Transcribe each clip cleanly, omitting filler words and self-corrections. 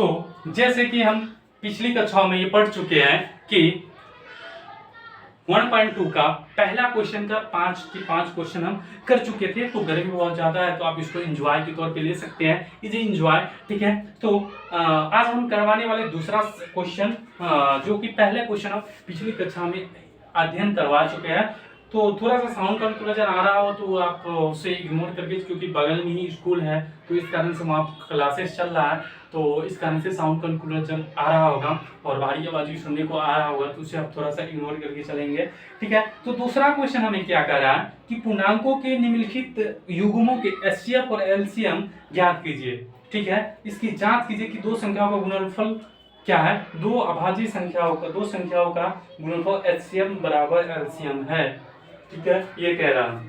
तो जैसे कि हम पिछली कक्षाओं में ये पढ़ चुके हैं कि 1.2 का पहला क्वेश्चन का 5 क्वेश्चन हम कर चुके थे। तो गर्मी बहुत ज्यादा है तो आप इसको एंजॉय के तौर पे ले सकते हैं, इजी एंजॉय, ठीक है। तो आज हम करवाने वाले दूसरा क्वेश्चन जो कि पहले क्वेश्चन हम पिछली कक्षा में अध्ययन करवा चुके हैं। तो थोड़ा सा साउंड कम नजर आ रहा हो तो आप उसे इग्नोर करके, क्योंकि बगल में ही स्कूल है तो इस कारण से वहाँ क्लासेस चल रहा है, तो इस कारण से साउंड कम नजर आ रहा होगा और भारी आवाज भी सुनने को आ रहा होगा, तो उसे आप थोड़ा सा इग्नोर करके चलेंगे, ठीक है। तो दूसरा क्वेश्चन हमें क्या कर रहा है कि पूर्णांकों के निम्नलिखित युग्मों के एचसीएफ और एलसीएम ज्ञात कीजिए, ठीक है। इसकी जांच कीजिए कि दो संख्याओं का गुणनफल क्या है, दो अभाज्य संख्याओं का गुणनफल एचसीएम बराबर एलसीएम है, ठीक है, ये कह रहा है,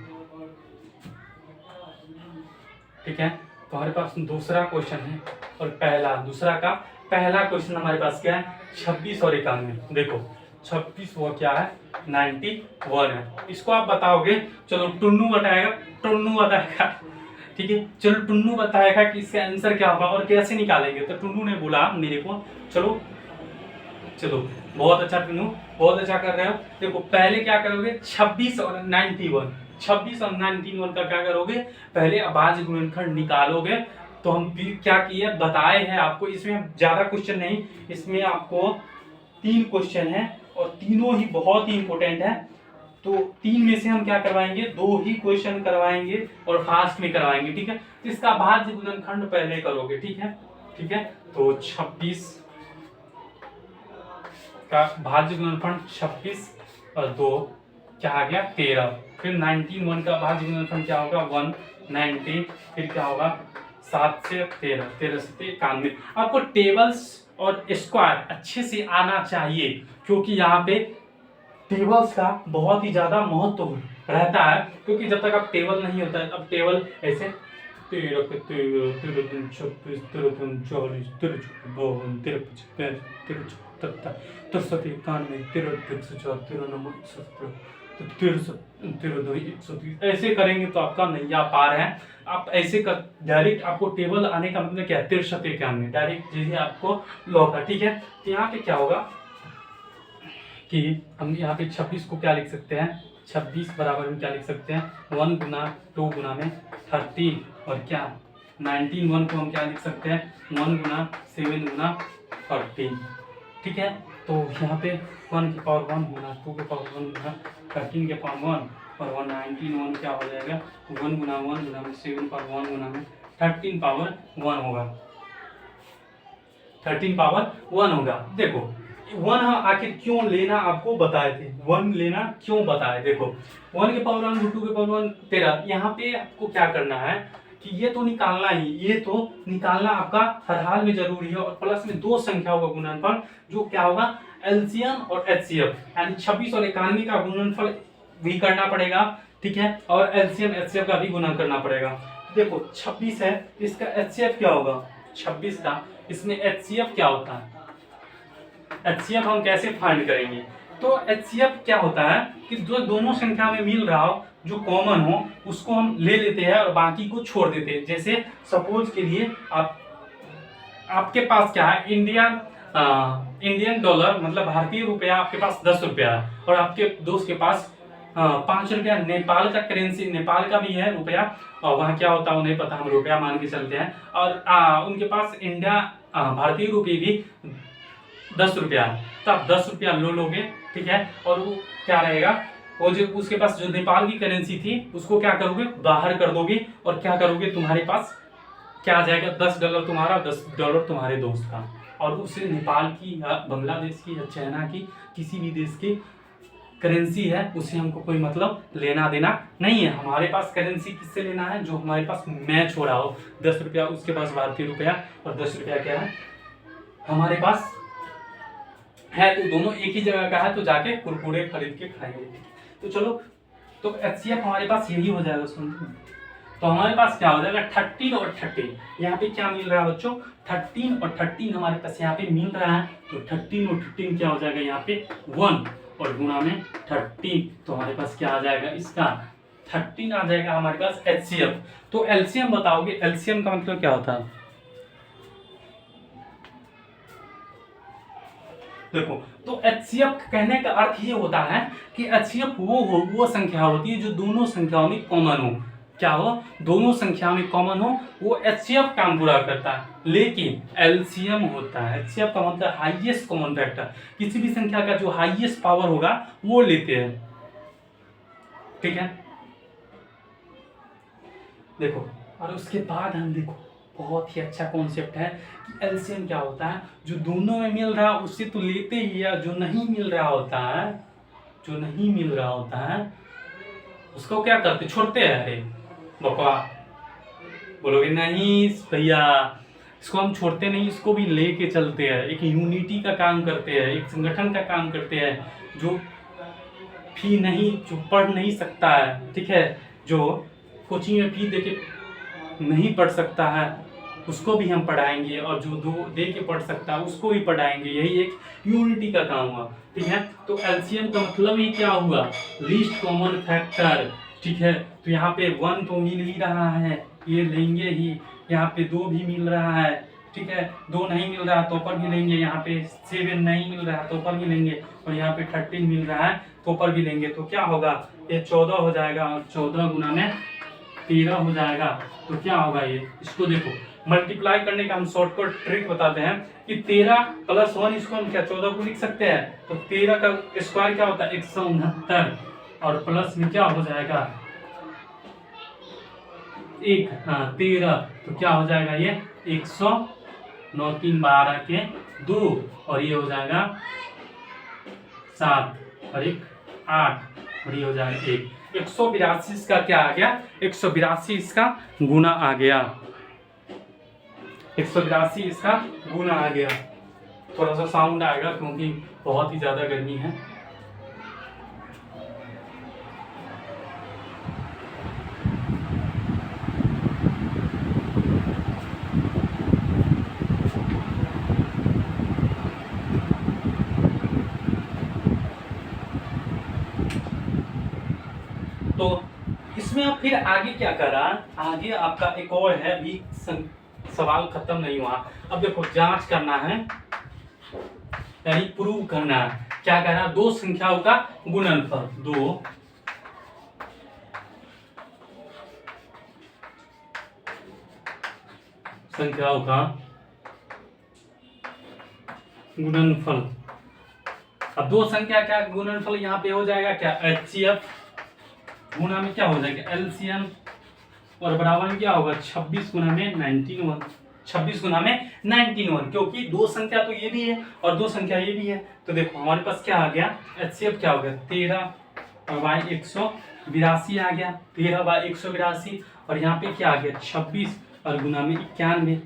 ठीक है। तो हमारे पास दूसरा क्वेश्चन है और पहला क्वेश्चन हमारे पास क्या है, 26 और 91। देखो 26 वो क्या है, 91 है। इसको आप बताओगे, चलो टुन्नू बताएगा, ठीक है। चलो टुन्नू बताएगा कि इसका आंसर क्या होगा और कैसे निकालेंगे। तो टुन्नू ने बोला मेरे को, चलो बहुत अच्छा टुन्नू, बहुत अच्छा कर रहे हो। देखो पहले क्या करोगे, 26 और 91 का क्या करोगे, पहले अभाज्य गुणनखंड निकालोगे। तो हम भी क्या किए बताए हैं आपको, इसमें ज्यादा क्वेश्चन नहीं, इसमें आपको 3 क्वेश्चन है और तीनों ही बहुत ही इंपॉर्टेंट है। तो 3 में से हम क्या करवाएंगे, 2 ही क्वेश्चन करवाएंगे और फास्ट में करवाएंगे, ठीक है। तो इसका अभाज्य गुणनखंड पहले करोगे, ठीक है। तो 26 का भाज्य गुणनखंड 26 और 2 क्या आ गया 13। फिर 91 का भाज्य गुणनखंड क्या होगा 190, फिर क्या होगा 7 से 13, 13 से 91। आपको टेबल्स और स्क्वायर अच्छे से आना चाहिए, क्योंकि यहाँ पे टेबल्स का बहुत ही ज्यादा महत्व रहता है, क्योंकि जब तक आप टेबल नहीं होता है, अब टेबल ऐसे 13 के 13, 13 दूनी 26, 13 दूनी 40, 13 चौके 52, 13 पच्चीस 65, 13 चौके 73, 63 91, 13 104, 13 नंबर 117, तो 13 दो 130। ऐसे करेंगे तो आपका नैया पार है। आप ऐसे कर डायरेक्ट, आपको टेबल आने का मतलब क्या है, 63 91 डायरेक्ट जैसे आपको लॉक है, ठीक है। तो यहाँ पे क्या होगा कि हम यहाँ पे 26 को क्या लिख सकते हैं, 26 बराबर हम क्या लिख सकते हैं 1 गुना 2 गुना में 30, और क्या 91 को हम क्या लिख सकते हैं 1 गुना 7 गुना 30, ठीक है। तो यहाँ पे 1 की पावर 1 गुना 2 के पावर 1 गुना 13 के पावर 1 और 191 क्या हो जाएगा 1 गुना 1 गुना में 7 पावर 1 गुना में 13 पावर 1 होगा, 13 पावर 1 होगा। देखो 1 हम आखिर क्यों लेना आपको बताए थे, 1 लेना क्यों बताए, देखो 1 के पावर 1 2 के पावर 1 13। यहाँ पे आपको क्या करना है कि ये तो निकालना आपका हर हाल में जरूरी है, और प्लस में 2 संख्याओं का गुणनफल जो क्या होगा एलसीएम और एचसीएफ, यानी 26 और 91 का गुणनफल भी करना पड़ेगा, ठीक है, और एलसीएम एचसीएफ का भी गुणन करना पड़ेगा। देखो 26 है, इसका एचसीएफ क्या होगा 26 का, इसमें एचसीएफ क्या होता है, एचसीएफ हम कैसे फाइंड करेंगे। तो एचसीएफ क्या होता है कि जो दोनों संख्या में मिल रहा हो, जो कॉमन हो उसको हम ले लेते हैं और बाकी को छोड़ देते हैं। जैसे सपोज के लिए आपके पास क्या है इंडियन डॉलर मतलब भारतीय रुपया आपके पास 10 रुपया है, और आपके दोस्त के पास 5 रुपया नेपाल का करेंसी, नेपाल का भी है रुपया, और वहाँ क्या होता है उन्हें पता, हम रुपया मान के चलते हैं, और उनके पास भारतीय रुपये भी 10 रुपया है। तो आप 10 रुपया लोगे, ठीक है, और वो क्या रहेगा, वो जो उसके पास जो नेपाल की करेंसी थी उसको क्या करोगे बाहर कर दोगे, और क्या करोगे तुम्हारे पास क्या आ जाएगा $10 तुम्हारा, $10 तुम्हारे दोस्त का, और उससे नेपाल की या बांग्लादेश की या चाइना की किसी भी देश की करेंसी है उससे हमको कोई मतलब लेना देना नहीं है। हमारे पास करेंसी किससे लेना है, जो हमारे पास मैच हो रहा हो, 10 रुपया उसके पास भारतीय रुपया और 10 रुपया क्या है हमारे पास है, तो दोनों एक ही जगह का है, तो जाके कुरकुरे खरीद के खाएंगे। तो चलो, तो एचसीएफ हमारे पास यही हो जाएगा, सुन। तो हमारे पास क्या हो जाएगा 13 और 13, यहाँ पे क्या मिल रहा है बच्चों 13 और 13 हमारे पास यहाँ पे मिल रहा है। तो 13 और 13 क्या हो जाएगा यहाँ पे 1 और गुणा में 13, तो हमारे पास क्या आ जाएगा इसका 13 आ जाएगा हमारे पास एचसीएफ। तो एलसीएम बताओगे, एलसीएम का मतलब क्या होता है, देखो, तो HCF कहने का अर्थ ये होता है कि HCF वो संख्या होती है जो दोनों संख्याओं में कॉमन हो। क्या हो? दोनों संख्याओं में कॉमन हो, वो HCF काम पूरा करता है। लेकिन LCM होता है, HCF का मतलब हाईएस्ट कॉमन फैक्टर, किसी भी संख्या का जो हाईएस्ट पावर होगा वो लेते हैं। ठीक है, देखो, और उसके बाद हम देखो बहुत ही अच्छा कॉन्सेप्ट है कि एलसीएम क्या होता है, जो दोनों में मिल रहा है उससे तो लेते ही है, जो नहीं मिल रहा होता है, जो नहीं मिल रहा होता है उसको क्या करते, छोड़ते हैं। अरे बकवा, बोलोगे नहीं भैया, इसको हम छोड़ते नहीं, इसको भी लेके चलते हैं, एक यूनिटी का काम करते हैं, एक संगठन का काम करते हैं। जो फी नहीं, जो पढ़ नहीं सकता है, ठीक है, जो कोचिंग में फी देके नहीं पढ़ सकता है उसको भी हम पढ़ाएंगे, और जो दो दे के पढ़ सकता है उसको भी पढ़ाएंगे। यही एक यूनिटी का काम हुआ। ठीक है, तो एलसीएम का मतलब ही क्या हुआ, लीस्ट कॉमन फैक्टर। ठीक है, तो यहाँ पे 1 तो मिल ही रहा है, ये लेंगे ही। यहाँ पे 2 भी मिल रहा है, ठीक है, 2 नहीं मिल रहा तो पर भी लेंगे। यहाँ पे 7 नहीं मिल रहा तो पर भी लेंगे, और यहाँ पे 13 मिल रहा है तो पर भी लेंगे। तो क्या होगा, ये 14 हो जाएगा, और 14 गुना में 13 हो जाएगा। तो क्या होगा, ये इसको देखो मल्टीप्लाई करने का हम शॉर्टकट ट्रिक बताते हैं कि 13 + 1 इसको हम क्या 14 को लिख सकते हैं। तो 13 का स्क्वायर क्या होता है 169, और प्लस में क्या हो जाएगा 1, हाँ 13, तो क्या हो जाएगा ये 109, 3 12 के 2, और ये हो जाएगा 7 और 1 8, और ये हो जाएगा 1। 182 इसका क्या आ गया, 182 इसका गुना आ गया, 182 इसका गुना आ गया। थोड़ा सा साउंड आएगा क्योंकि बहुत ही ज्यादा गर्मी है। तो इसमें अब फिर आगे क्या करा, आगे आपका एक और है, भी सवाल खत्म नहीं हुआ। अब देखो जांच करना है, यानी प्रूव करना है। क्या करना, 2 संख्याओं का गुणनफल, 2 संख्याओं का गुणनफल। अब 2 संख्या का गुणनफल यहाँ पे हो जाएगा क्या, HCF गुना में क्या हो जाएगा LCM, और बराबर में क्या होगा 26 गुना में 19, 26 गुना में 19, क्योंकि 2 संख्या तो ये भी है और 2 संख्या ये भी है। तो देखो हमारे पास क्या आ गया, HCF क्या हो गया 13 और बाई 182 आ गया, 13 बाई 182, और यहाँ पे क्या आ गया 26 और गुना में 91।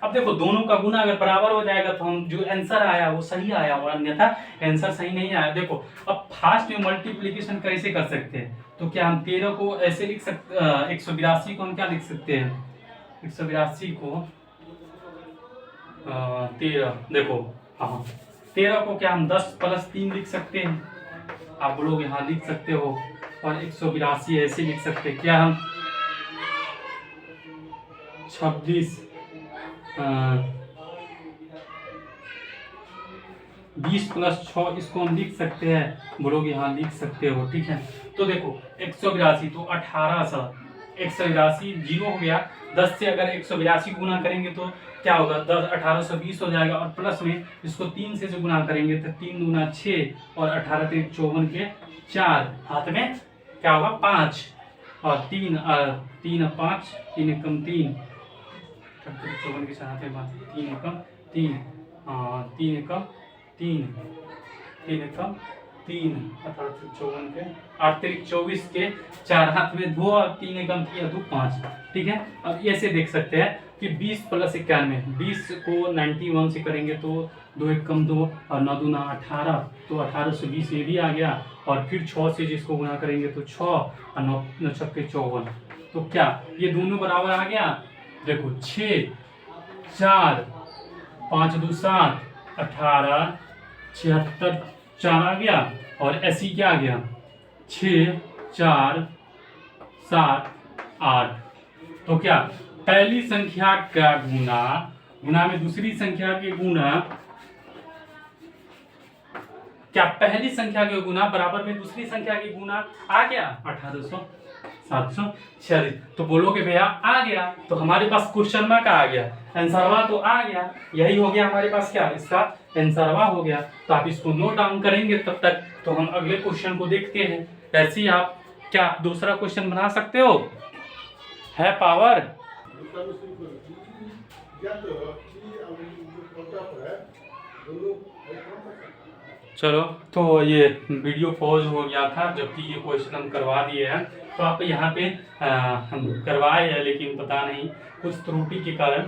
अब देखो दोनों का गुना अगर बराबर हो जाएगा तो हम जो आंसर आया वो सही आया, और अन्यथा आंसर सही नहीं आया। देखो अब फास्ट में मल्टीप्लिकेशन कैसे कर सकते हैं, तो क्या हम 13 को ऐसे लिख सकते, 182 को हम क्या लिख सकते हैं, 182 को 13, देखो हाँ 13 को क्या हम 10 + 3 लिख सकते हैं, आप लोग यहाँ लिख सकते हो, और 182 ऐसे लिख सकते हैं। क्या हम 26 20 + 6 इसको हम लिख सकते हैं, बोलोगे हाँ लिख सकते हो। ठीक है, तो देखो 182 तो 1800, 182 जीरो हो गया, 10 से अगर 182 गुना करेंगे तो क्या होगा 10 1820 हो जाएगा, और प्लस में इसको 3 से गुना करेंगे तो 3 दूना 6, और 18 3 54 के 4, हाथ में क्या होगा 5, और 3 3 5, 3 एकम 3, 54 के साथ में 3 एकम 3, 3 एकम 3, 3 एकम 3, 18 54 के 8 3 24 के 4, हाथ में 2, और 3 एकम 3 2 5। ठीक है, अब ऐसे देख सकते हैं कि 20 + 91, 20 को 91 से करेंगे तो 2 एकम 2, और 9 दूना 18, तो 1820 ये भी आ गया, और फिर 6 से जिसको गुना करेंगे तो 6, और 9 9 छक्के 54, तो क्या ये दोनों बराबर आ गया। देखो 6 4 5 2 7, 18 76 4 आ गया, और ऐसी क्या आ गया 6 4 7 8। तो क्या पहली संख्या का गुना में दूसरी संख्या के गुना क्या पहली संख्या के गुना बराबर में दूसरी संख्या के गुना आ गया 18,746। तो बोलोगे भैया आ गया, तो हमारे पास क्वेश्चन मार्क आ गया, आंसरवा तो आ गया, यही हो गया हमारे पास क्या, इसका आंसरवा हो गया। तो आप इसको नोट डाउन करेंगे तब तक, तो हम अगले क्वेश्चन को देखते हैं। ऐसे ही आप क्या दूसरा क्वेश्चन बना सकते हो, है पावर। चलो, तो ये वीडियो पॉज हो गया था जबकि ये क्वेश्चन हम करवा दिए हैं। तो आप यहाँ पे हम करवाए हैं, लेकिन पता नहीं कुछ त्रुटि के कारण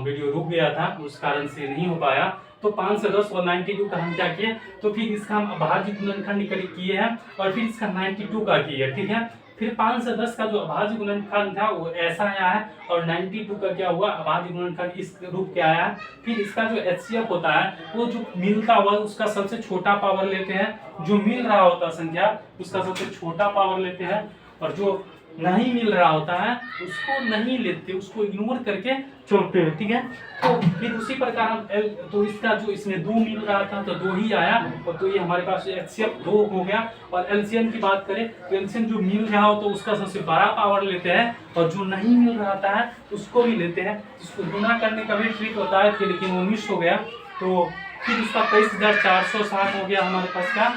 वीडियो रुक गया था, उस कारण से नहीं हो पाया। तो 5 से 10 और 92 का हम क्या किए, तो फिर इसका हम अभाज्य गुणनखंड किए हैं और फिर इसका 92 का किए, ठीक है। फिर 5 से 10 का जो अभाज्य गुणनखंड था वो ऐसा आया है, और 92 का क्या हुआ, अभाज्य गुणनखंड इस रूप के आया है। फिर इसका जो HCF होता है वो जो मिलता हुआ उसका सबसे छोटा पावर लेते हैं, जो मिल रहा होता है संख्या उसका सबसे छोटा पावर लेते हैं, और जो नहीं मिल रहा होता है उसको नहीं लेते, उसको इग्नोर करके चलते हैं, ठीक है। तो फिर उसी प्रकार हम तो इसका जो इसमें 2 मिल रहा था तो 2 ही आया, और तो ये हमारे पास HCF 2 हो गया। और LCM की बात करें तो LCM जो मिल रहा हो तो उसका सबसे बड़ा पावर लेते हैं, और जो नहीं मिल रहा है उसको भी लेते हैं। इसको गुना करने का भी ट्रिक होता है, लेकिन वो मिस हो गया। तो फिर इसका 23,460 हो गया हमारे पास का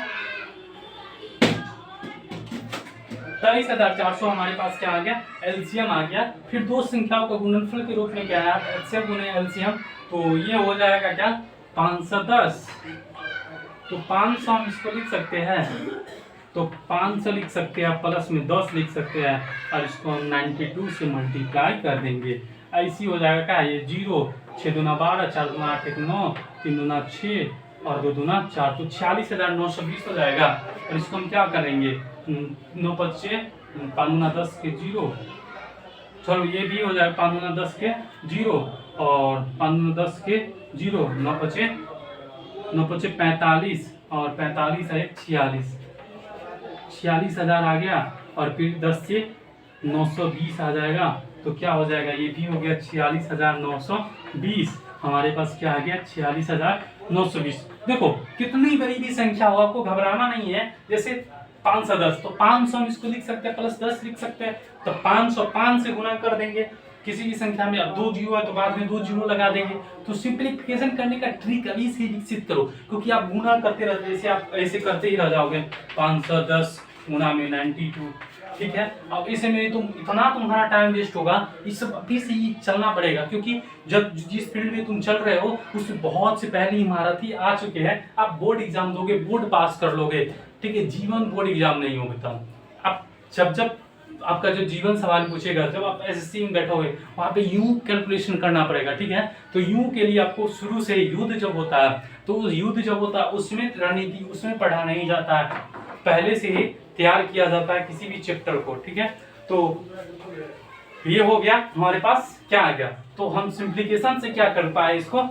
23,400 हमारे पास क्या आ गया, एलसीएम आ गया। फिर दो संख्याओं का गुणनफल के रूप में क्या है, एचसीएफ गुने एलसीएम, तो ये हो जाएगा क्या 510। तो 500 हम इसको लिख सकते हैं, तो 500 लिख सकते हैं, प्लस में 10 लिख सकते हैं, और इसको हम 92 से मल्टीप्लाई कर देंगे। ऐसी हो जाएगा क्या, ये 0 6 दूना 12 4 दूना 8 1 9 3 दूना 6 और 2 दूना 4, तो 46,920 हो जाएगा। और इसको हम क्या करेंगे, 9 5 5 दूना 10 के 0, चलो ये भी हो जाएगा 5 दूना 10 के 0 और 5 दूना 10 के 0, 9 5 45 और 45 है 46, 46,000 आ गया। और फिर 10 से 920 आ जाएगा, तो क्या हो जाएगा, ये भी हो गया 46,920। हमारे पास क्या आ गया 46,920। देखो कितनी बड़ी भी संख्या हो आपको घबराना नहीं है। जैसे 510 तो 500 हम इसको लिख सकते हैं, प्लस 10 लिख सकते हैं, तो 505 से गुना कर देंगे। किसी भी संख्या में अब 2 जीरो है तो बाद में 2 जीरो लगा देंगे। तो सिंप्लीफिकेशन करने का ट्रिक अभी से विकसित करो, क्योंकि आप गुना करते रहते, जैसे आप ऐसे करते ही रह जाओगे। 510 गुना में 92, ठीक है। अब इसे में तुम इतना तुम्हारा टाइम वेस्ट होगा, इस सब अभी से ही चलना पड़ेगा, क्योंकि जब जिस फील्ड में तुम चल रहे हो उसमें बहुत से पहले ही महारथी आ चुके हैं। आप बोर्ड एग्जाम दोगे, बोर्ड पास कर लोगे, ठीक है। जीवन बोर्ड एग्जाम नहीं होगा। तब आप जब आपका जो जीवन सवाल पूछेगा, जब आप एसएससी में बैठोगे वहाँ पे यू कैलकुलेशन करना पड़ेगा, ठीक है। तो यू के लिए आपको शुरू से युद्ध जब होता है, तो उस युद्ध जब होता है उसमें रणनीति उसमें पढ़ा नहीं जाता है, पहले से ही तैयार किया जाता है किसी भी चैप्टर को, ठीक है। तो ये हो गया हमारे पास क्या आ गया, तो हम सिंप्लीफिकेशन से क्या कर पाए, इसको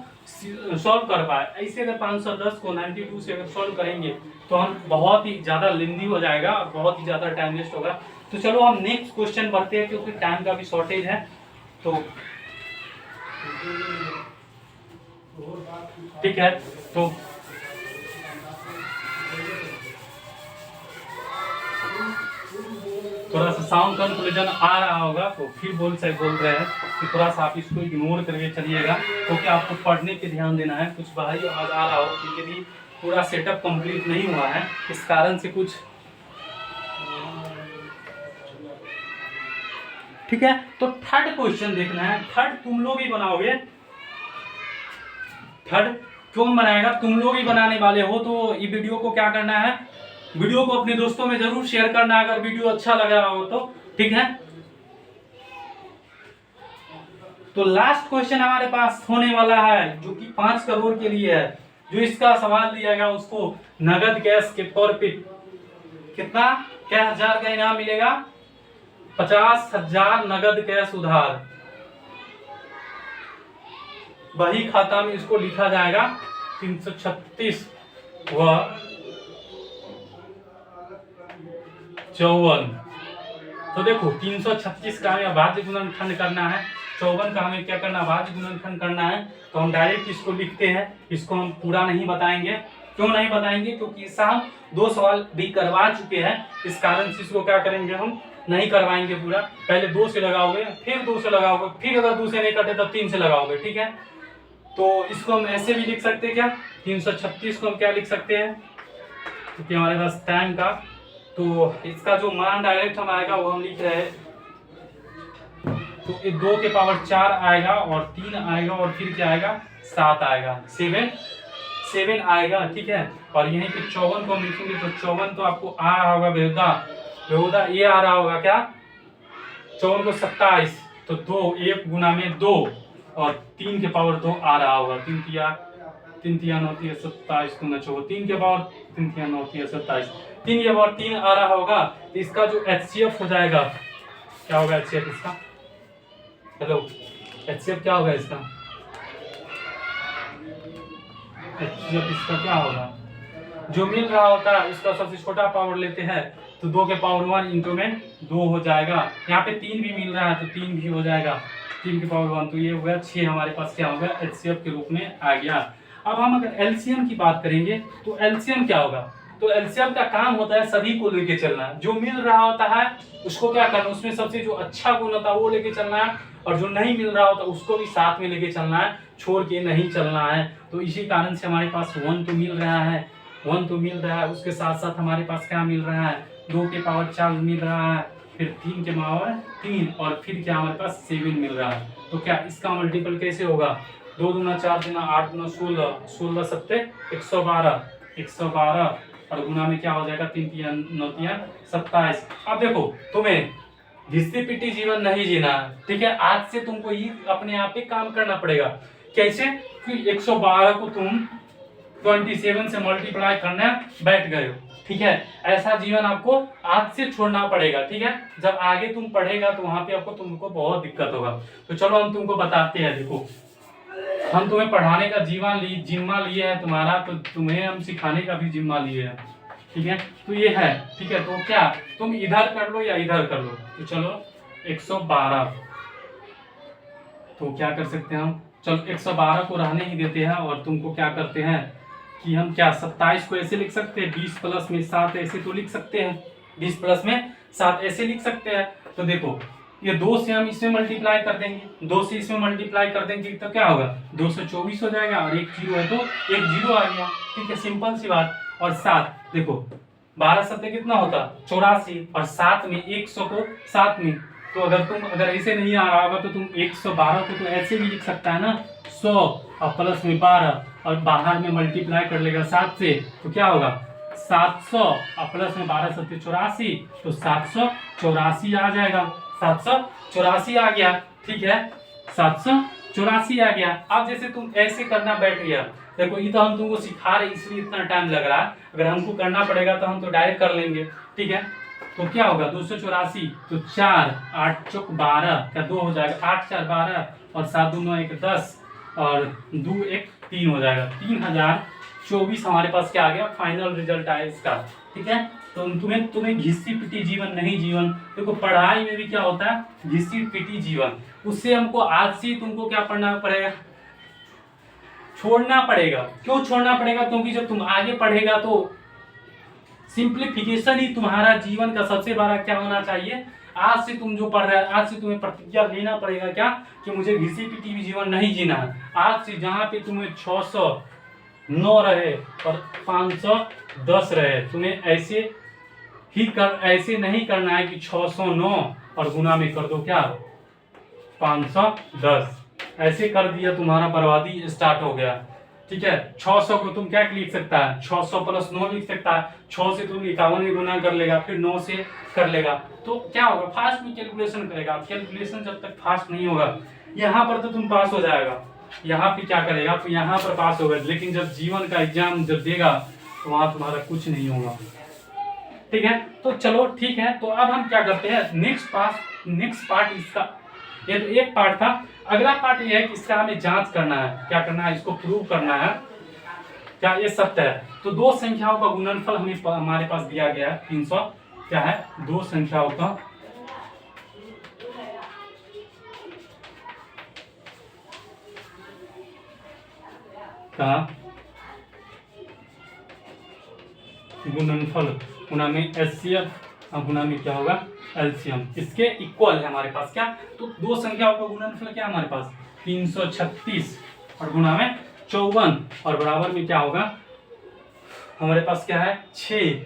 सॉल्व कर पाए। ऐसे अगर 510 को 92 से अगर सॉल्व करेंगे तो हम बहुत ही ज़्यादा लेंदी हो जाएगा और बहुत ही ज़्यादा टाइम वेस्ट होगा। तो चलो हम नेक्स्ट क्वेश्चन बढ़ते हैं, क्योंकि टाइम का भी शॉर्टेज है। तो ठीक है, तो थोड़ा सा साउंड कंक्लूजन आ रहा होगा, तो फिर बोल रहे हैं कि थोड़ा सा आप इसको इग्नोर करके चलिएगा, क्योंकि आपको पढ़ने पे ध्यान देना है। कुछ बाहरी आवाज आ रहा हो, क्योंकि यदि पूरा सेटअप कंप्लीट नहीं हुआ है, इस कारण से कुछ, ठीक है। तो थर्ड क्वेश्चन देखना है, थर्ड तुम लोग ही बनाओगे। थर्ड क्यों बनाएगा, तुम लोग ही बनाने वाले हो। तो ये वीडियो को क्या करना है, वीडियो को अपने दोस्तों में जरूर शेयर करना अगर वीडियो अच्छा लगा हो तो, ठीक है। तो लास्ट क्वेश्चन हमारे पास होने वाला है, जो कि 5 करोड़ के लिए है। जो इसका सवाल दिया गया उसको नगद कैश के तौर पे कितना, क्या हजार का इनाम मिलेगा, 50,000 नगद कैश उधार। वही खाता में इसको लिखा जाएगा 336 व 54। तो देखो 336 का हमें अभाज्य गुणनखंड करना है, 54 का हमें क्या करना, अभाज्य गुणनखंड करना है। तो हम डायरेक्ट इसको लिखते हैं, इसको हम पूरा नहीं बताएंगे, क्यों नहीं बताएंगे? क्योंकि इससे हम 2 सवाल भी करवा चुके हैं, इस कारण से इसको क्या करेंगे, हम नहीं करवाएंगे पूरा। पहले 2 से लगाओगे, फिर 2 से लगाओगे, फिर अगर 2 से नहीं कटे तब 3 से लगाओगे, ठीक है। तो इसको हम ऐसे भी लिख सकते हैं क्या, 336 को हम क्या लिख सकते हैं, क्योंकि हमारे पास टाइम का, तो इसका जो मान डायरेक्ट हम आएगा वो हम लिख रहे हैं, तो 2 के पावर 4 आएगा और 3 आएगा और फिर क्या आएगा, 7 आएगा, 7 आएगा, ठीक है। और यहीं पे 54 को हम लिखेंगे, तो 54 तो आपको आ रहा होगा बेहुदा ये आ रहा होगा क्या, 54 को 27, तो 2 1 गुना में 2 और 3 के पावर 2 आ रहा होगा, 3 तिया 9 तिया 27 गुना 4, 3 के पावर 3 तिया 9 तिया 27, 3 के पावर 3 आ रहा होगा। तो इसका जो HCF हो जाएगा, क्या होगा HCF इसका, हेलो HCF क्या होगा इसका, HCF इसका क्या होगा, जो मिल रहा होता है उसका सबसे छोटा पावर लेते हैं, तो 2 के पावर 1 इंटू में 2 हो जाएगा। यहाँ पे 3 भी मिल रहा है तो 3 भी हो जाएगा, 3 के पावर 1, तो ये हो गया 6 हमारे पास क्या होगा, HCF के रूप में आ गया। अब हम अगर LCM की बात करेंगे तो LCM क्या होगा, तो LCM का काम होता है सभी को लेके चलना, जो मिल रहा होता है उसको क्या करना, उसमें सबसे जो अच्छा गुण होता है वो लेके चलना है, और जो नहीं मिल रहा होता उसको भी साथ में लेके चलना है, छोड़ के नहीं चलना है। तो इसी कारण से हमारे पास 1 तो मिल रहा है, 1 तो मिल रहा है, उसके साथ साथ हमारे पास क्या मिल रहा है, 2 के पावर 4 मिल रहा है, फिर 3 के पावर 3 और फिर क्या हमारे पास 7 मिल रहा है। तो क्या इसका मल्टीपल कैसे होगा, 2 दूना 4 दूना 8 दूना 16, 16 सत्ते 112 और गुना में क्या हो जाएगा, 3 तिया 9 तिया 27। अब देखो तुम्हें घिसती पिटी जीवन नहीं जीना, ठीक है, आज से तुमको ये अपने आप पे काम करना पड़ेगा। कैसे, कि 112 को तुम 27 से मल्टीप्लाई करने बैठ गए हो, ठीक है, ऐसा जीवन आपको आज से छोड़ना पड़ेगा, ठीक है। जब आगे तुम पढ़ेगा तो वहां पे तुमको बहुत दिक्कत होगा। तो चलो हम तुमको बताते हैं, देखो हम तुम्हें पढ़ाने का जिम्मा लिए है तुम्हारा, तो तुम्हें हम सिखाने का भी जिम्मा लिए है, ठीक है। तो ये है, ठीक है, तो क्या तुम इधर कर लो या इधर कर लो, तो चलो 112, तो क्या कर सकते हैं हम, चलो 112 को रहने ही देते हैं, और तुमको क्या करते हैं कि हम क्या 27 को ऐसे लिख सकते हैं, 20 प्लस में 7 ऐसे तो लिख सकते हैं, 20 प्लस में 7 ऐसे लिख सकते हैं। तो देखो ये 2 से हम इसमें मल्टीप्लाई कर देंगे, 2 से इसमें मल्टीप्लाई कर देंगे तो क्या होगा, 224 हो जाएगा, और 1 जीरो है तो 1 जीरो आ गया, ठीक है, सिंपल सी बात। और 7 देखो 12 सत्ते कितना होता, 84, और 7 में 100 को 7 में, तो अगर ऐसे नहीं आ रहा होगा तो तुम 112 को तो ऐसे भी लिख सकता है ना, 100 और प्लस में 12 और बाहर में मल्टीप्लाई कर लेगा 7 से, तो क्या होगा 700 और प्लस में 12 सत्ते 84, तो 784 आ जाएगा, 784 आ गया, ठीक है, 784 आ गया। अब जैसे तुम ऐसे करना बैठ गया, देखो ये तो हम तुमको सिखा रहे इसलिए इतना टाइम लग रहा है, अगर हमको करना पड़ेगा तो हम तो डायरेक्ट कर लेंगे, ठीक है। तो क्या होगा 284, तो 4 8 चौक 12 क्या 2 हो जाएगा, 8 4 12 और 7 2 9 1 10 और 2 1 3 हो जाएगा, 3024 हमारे पास क्या आ गया, फाइनल रिजल्ट आया इसका, ठीक है। तो तुम्हें घिसी पिटी जीवन नहीं जीवन, देखो पढ़ाई में भी क्या होता है घिसी पिटी जीवन, उससे हमको आज से तुमको क्या पढ़ना पड़ेगा, छोड़ना पड़ेगा। क्यों छोड़ना पड़ेगा, क्योंकि जब तुम आगे पढ़ेगा तो सिंप्लीफिकेशन ही तुम्हारा जीवन का सबसे बड़ा क्या होना चाहिए। आज से तुम जो पढ़ रहे हो, आज से तुम्हें प्रतिज्ञा लेना पड़ेगा क्या, कि मुझे घिसी पिटी भी जीवन नहीं जीना है। आज से जहाँ पे तुम्हें 609 रहे और 510 रहे, तुम्हें ऐसे नहीं करना है कि 609 और गुना में कर दो क्या 510, ऐसे कर दिया तुम्हारा बर्बादी स्टार्ट हो गया, ठीक है। 600 को तुम क्या लिख सकता है, 600 प्लस 9 लिख सकता है, 6 से तुम 51 में गुना कर लेगा, फिर 9 से कर लेगा, तो क्या होगा फास्ट में कैलकुलेशन करेगा। कैलकुलेशन जब तक फास्ट नहीं होगा, यहाँ पर तो तुम पास हो जाएगा, यहाँ पे क्या करेगा तो यहाँ पर पास होगा, लेकिन जब जीवन का एग्जाम जब देगा तो वहाँ तुम्हारा कुछ नहीं होगा, ठीक है। तो चलो ठीक है, तो अब हम क्या करते हैं, नेक्स्ट पार्ट इसका, ये तो एक पार्ट था, अगला पार्ट ये है कि इसका हमें जांच करना है, क्या करना है, इसको प्रूव करना है क्या ये सत्य है। तो 2 संख्याओं का गुणनफल हमारे पास दिया गया है 300, क्या है 2 संख्याओं का गुणनफल गुना में HCF और गुना में क्या होगा LCM, इसके इक्वल है हमारे पास क्या, तो दो संख्याओं का गुणनफल क्या हमारे पास 336 और गुना में 54 और बराबर में क्या होगा हमारे पास क्या है 6।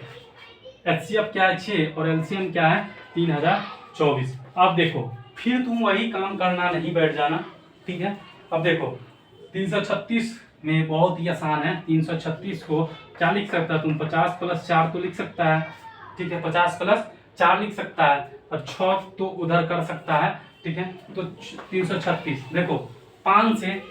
HCF क्या है 6 और LCM क्या है 3024। अब देखो फिर तुम वही काम करना, नहीं बैठ जाना, ठीक है। अब देखो 336 में बहुत ही आसान है, 336 को क्या लिख सकता है तुम 50 + 4 तो लिख सकता है, ठीक है, 50 + 4 लिख सकता है और 6 तो उधर कर सकता है, ठीक है। तो 336 देखो 5 से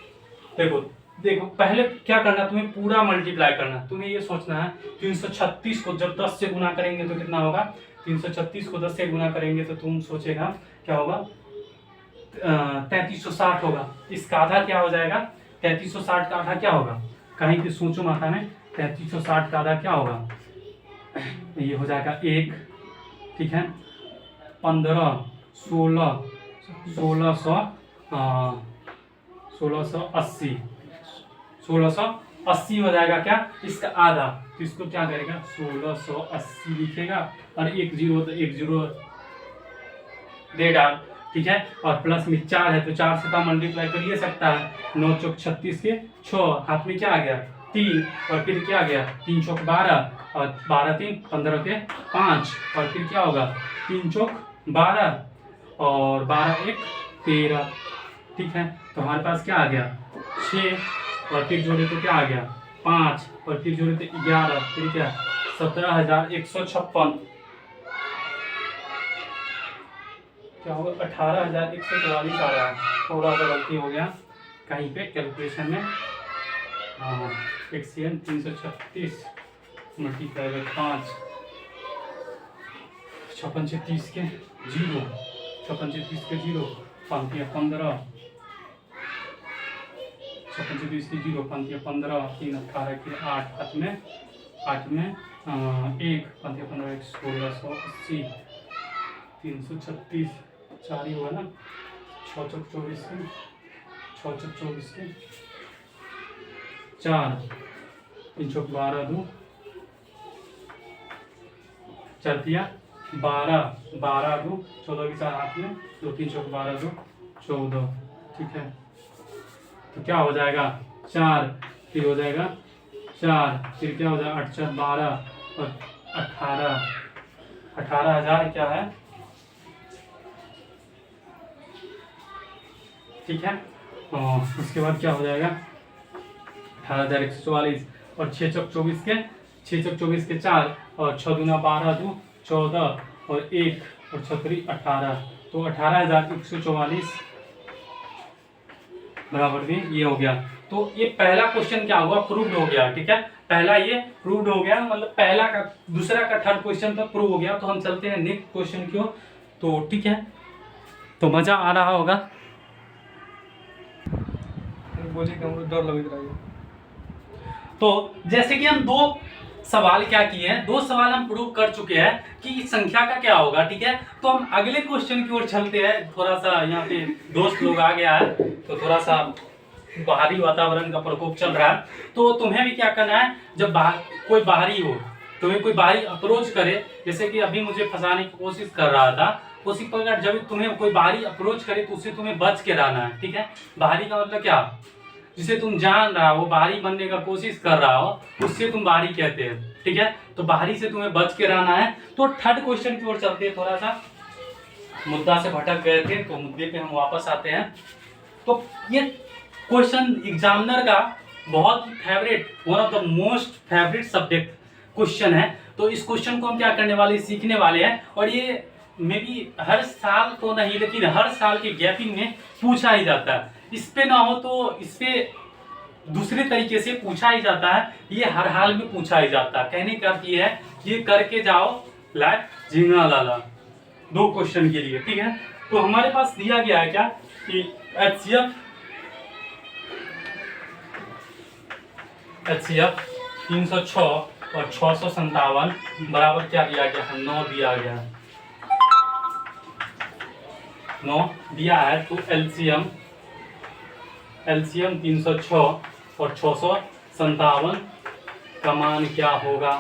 देखो पहले क्या करना, तुम्हें पूरा मल्टीप्लाई करना, तुम्हें ये सोचना है 336 को जब 10 से गुना करेंगे तो कितना होगा, 336 को 10 से गुना करेंगे तो तुम सोचेगा क्या होगा 3360 होगा। इसका आधा क्या हो जाएगा 3360 का आधा क्या होगा, कहीं पे सोचो माथा में, 3360 का आधा क्या होगा, ये हो जाएगा 1, ठीक है, 15 16 1680 हो जाएगा क्या इसका आधा, तो इसको क्या करेगा 1680 लिखेगा और 1 0 तो 1 0 दे डाल, ठीक है, और प्लस में 4 है तो 4 से तो मल्टीप्लाई कर ले सकता है, 9 चौक 36 के 6, हाथ में क्या आ गया 3 और फिर क्या आ गया 3 चौक 12 और 12 3 15 के 5 और फिर क्या होगा 3 चौक 12 और 12 1 13, ठीक है। तो हमारे पास क्या आ गया 6 और फिर जोड़े तो क्या आ गया 5 और फिर जोड़े तो 11, फिर क्या 17156, क्या होगा 18144 आ रहा है, थोड़ा सा गलती हो गया कहीं पे कैलकुलेशन में। हाँ HCM 336 मल्टीप्लाई बाई 5, 56 30 के 0, 56 30 के 0, 5 या 15, 56 30 के 0, 5 या 15, 3 18 के 8, 8 में 1, 5 या 15 1680, 336 4 ही हुआ ना, 6 चौक 24 के 6 चौक 24 के 4, 3 चौक 12 2 4 दिया 12 12 2 14 के 4 हाथ में 2 3 चौक 12 2 14, ठीक है। तो क्या हो जाएगा 4, फिर हो जाएगा 4, फिर क्या हो जाएगा 8 4 12 और 18,000 क्या है, ठीक है। उसके बाद क्या हो जाएगा 18,144 और 6 चौक 24 के 6 चौक 24 के 4 और 6 दूना 12 2 14 और 1 और 6 3 18, तो 18,144 बराबर में ये हो गया। तो ये पहला क्वेश्चन क्या हुआ प्रूव्ड हो गया, ठीक है, पहला ये प्रूव्ड हो गया, मतलब पहला का दूसरा का थर्ड क्वेश्चन तक प्रूव हो गया। तो हम चलते हैं नेक्स्ट क्वेश्चन की ओर, तो ठीक है, तो मजा आ रहा होगा, डर लग रहा है। तो जैसे कि हम दो सवाल क्या किए हैं, दो सवाल हम प्रूव कर चुके हैं कि इस संख्या का क्या होगा, ठीक है। तो हम अगले क्वेश्चन की ओर चलते हैं, थोड़ा सा यहाँ पे दोस्त लोग आ गया है तो थोड़ा सा बाहरी वातावरण का प्रकोप चल रहा है। तो तुम्हें भी क्या करना है, जब कोई बाहरी हो, तुम्हें कोई बाहरी अप्रोच करे, जैसे कि अभी मुझे फंसाने की कोशिश कर रहा था, उसी प्रकार जब तुम्हें कोई बाहरी अप्रोच करे तो उससे तुम्हें बच के रहना है, ठीक है। बाहरी का मतलब क्या, जिसे तुम जान रहा हो, बाहरी बनने का कोशिश कर रहा हो, उससे तुम बाहरी कहते हैं, ठीक है। तो बाहरी से तुम्हें बच के रहना है। तो थर्ड क्वेश्चन की ओर चलते हैं, थोड़ा सा मुद्दा से भटक गए थे तो मुद्दे पे हम वापस आते हैं। तो ये क्वेश्चन एग्जामिनर का बहुत ही favourite, one of the most favourite subject question है। तो इस क्वेश्चन को हम क्या करने वाले, सीखने वाले हैं, और ये मे बी हर साल तो नहीं लेकिन हर साल के गैपिंग में पूछा ही जाता है। इस पे ना हो तो इस पे दूसरे तरीके से पूछा ही जाता है, ये हर हाल में पूछा ही जाता है। कहने का अर्थ ये है ये करके जाओ लाइक झींगा लाला, दो क्वेश्चन के लिए, ठीक है। तो हमारे पास दिया गया है क्या कि HCF 306 और 657 बराबर क्या दिया गया है, 9 दिया गया है, 9 दिया है। तो LCM 306 और 657 का मान क्या होगा,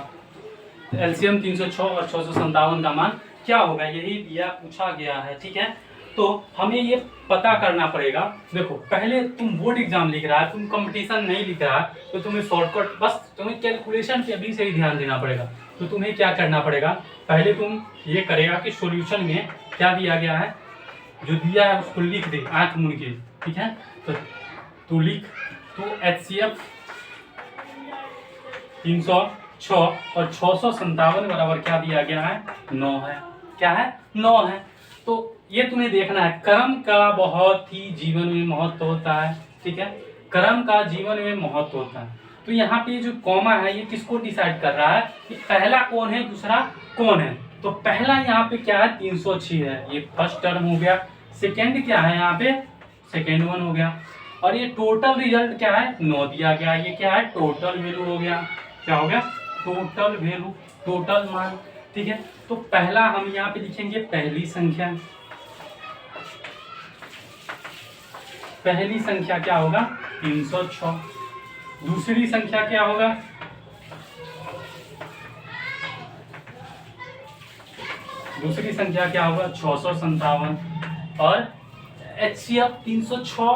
एलसीएम 306 और 657 का मान क्या होगा, यही दिया पूछा गया है। ठीक है, तो हमें ये पता करना पड़ेगा। देखो पहले तुम बोर्ड एग्जाम लिख रहा है, तुम कंपटीशन नहीं लिख रहा है, तो तुम्हें शॉर्टकट बस तुम्हें कैलकुलेशन पे अभी से ही ध्यान देना पड़ेगा। तो तुम्हें क्या करना पड़ेगा, पहले तुम ये करेगा कि सॉल्यूशन में क्या दिया गया है, जो दिया है उसको लिख दे आंख मूंद के। ठीक है, तो लिख, तो HCF 306 और 657 बराबर क्या दिया गया है, 9 है। क्या है, 9 है। तो ये तुम्हें देखना है, क्रम का बहुत ही जीवन में महत्व होता है। ठीक है, क्रम का जीवन में महत्व होता है। तो यहाँ पे जो कॉमा है ये किसको डिसाइड कर रहा है कि पहला कौन है दूसरा कौन है। तो पहला यहाँ पे क्या है, 306 है, ये फर्स्ट टर्म हो गया। सेकेंड क्या है, यहाँ पे सेकेंड वन हो गया। और ये टोटल रिजल्ट क्या है, 9 दिया गया। ये क्या है, टोटल वैल्यू हो गया। क्या हो गया, टोटल वैल्यू, टोटल मान। ठीक है, तो पहला हम यहाँ पे लिखेंगे पहली संख्या। पहली संख्या क्या होगा, 306। दूसरी संख्या क्या होगा, दूसरी संख्या क्या होगा, 657। और HCF 306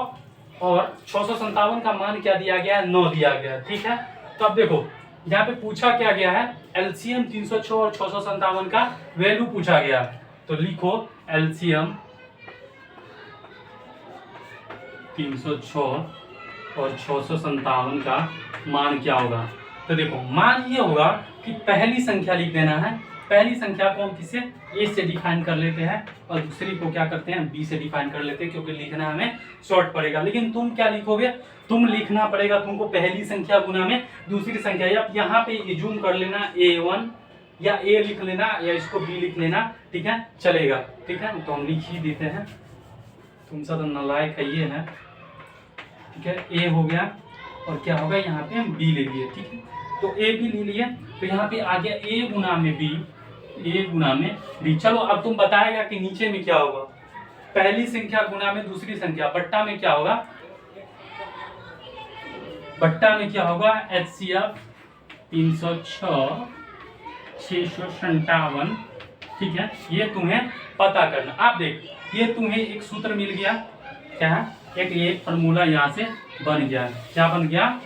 और 657 का मान क्या दिया गया है, 9 दिया गया है। ठीक है, तो अब देखो यहाँ पे पूछा क्या गया है, LCM 306 और 657 का वैल्यू पूछा गया। तो लिखो LCM 306 और 657 का मान क्या होगा। तो देखो मान ये होगा कि पहली संख्या लिख देना है। पहली संख्या को हम किसे, ए से डिफाइन कर लेते हैं, और दूसरी को क्या करते हैं, बी से डिफाइन कर लेते हैं, क्योंकि लिखना हमें शॉर्ट पड़ेगा। लेकिन तुम क्या लिखोगे, तुम लिखना पड़ेगा तुमको पहली संख्या गुना में दूसरी संख्या। या यहाँ पे जूम कर लेना, A1 या ए लिख लेना, या इसको बी लिख लेना। ठीक है, चलेगा। ठीक है, तो हम लिख ही देते हैं, तुमसे तो नालायक है ये है। ठीक है, ए हो गया, और क्या होगा यहाँ पे हम बी ले लिए। ठीक है, तो ए भी ले लिए, तो यहाँ पे आ गया ए गुना में बी, ए गुना में बी। चलो अब तुम बताएगा कि नीचे में क्या होगा, पहली संख्या गुना में दूसरी संख्या, बट्टा में क्या होगा, बट्टा में क्या होगा, HCF 306 657। ठीक है, ये तुम्हें पता करना। आप देख, ये तुम्हें एक सूत्र मिल गया, क्या है, एक फार्मूला यहाँ से बन गया। क्या बन गया,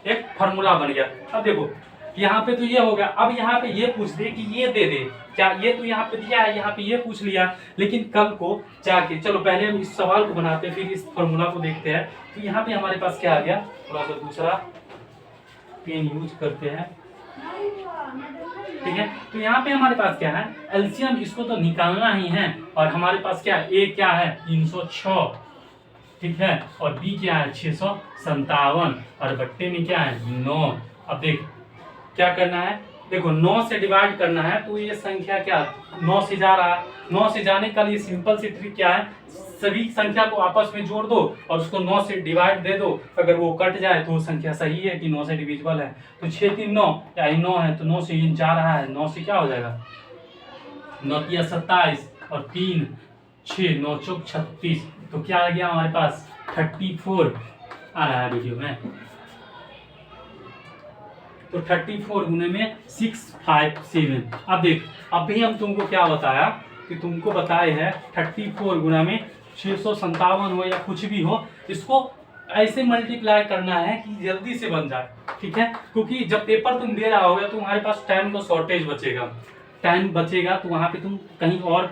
एक फार्मूला बन गया। अब देखो यहाँ पे तो ये हो गया। अब यहाँ पे ये पूछ दे कि ये दे दे, क्या ये तो यहाँ पे दिया है, यहाँ पे ये पूछ लिया। लेकिन कल को जाके, चलो पहले हम इस सवाल को बनाते हैं, फिर इस फार्मूला को देखते हैं। तो यहाँ पे हमारे पास क्या आ गया, थोड़ा सा दूसरा पेन यूज करते हैं। ठीक है, तो यहाँ पे हमारे पास क्या है, एलसीएम, इसको तो निकालना ही है। और हमारे पास क्या है, ए क्या है, 306। ठीक है, और बी क्या है, 657, और बट्टे में क्या है, 9। अब देख क्या करना है, देखो 9 से डिवाइड करना है, तो ये संख्या क्या 9 से जा रहा है। 9 से जाने का लिए सिंपल सी ट्रिक क्या है, सभी संख्या को आपस में जोड़ दो और उसको 9 से डिवाइड दे दो। अगर वो कट जाए तो वो संख्या सही है कि 9 से डिविजिबल है। तो 6 3 9, या 9 है तो 9 से ये जा रहा है, 9 से क्या हो जाएगा, 9 3 27, और 3 6 9 चौक 36। तो क्या आ गया हमारे पास, 34 आ रहा है वीडियो में। तो 34 गुने में 657। अब देख, अभी हम तुमको क्या बताया कि तुमको बताए है 34 गुना में 657 हो या कुछ भी हो, इसको ऐसे मल्टीप्लाई करना है कि जल्दी से बन जाए। ठीक है, क्योंकि जब पेपर तुम दे रहा होगा तो तुम्हारे पास टाइम का शॉर्टेज बचेगा। टाइम बचेगा तो वहाँ पे तुम कहीं और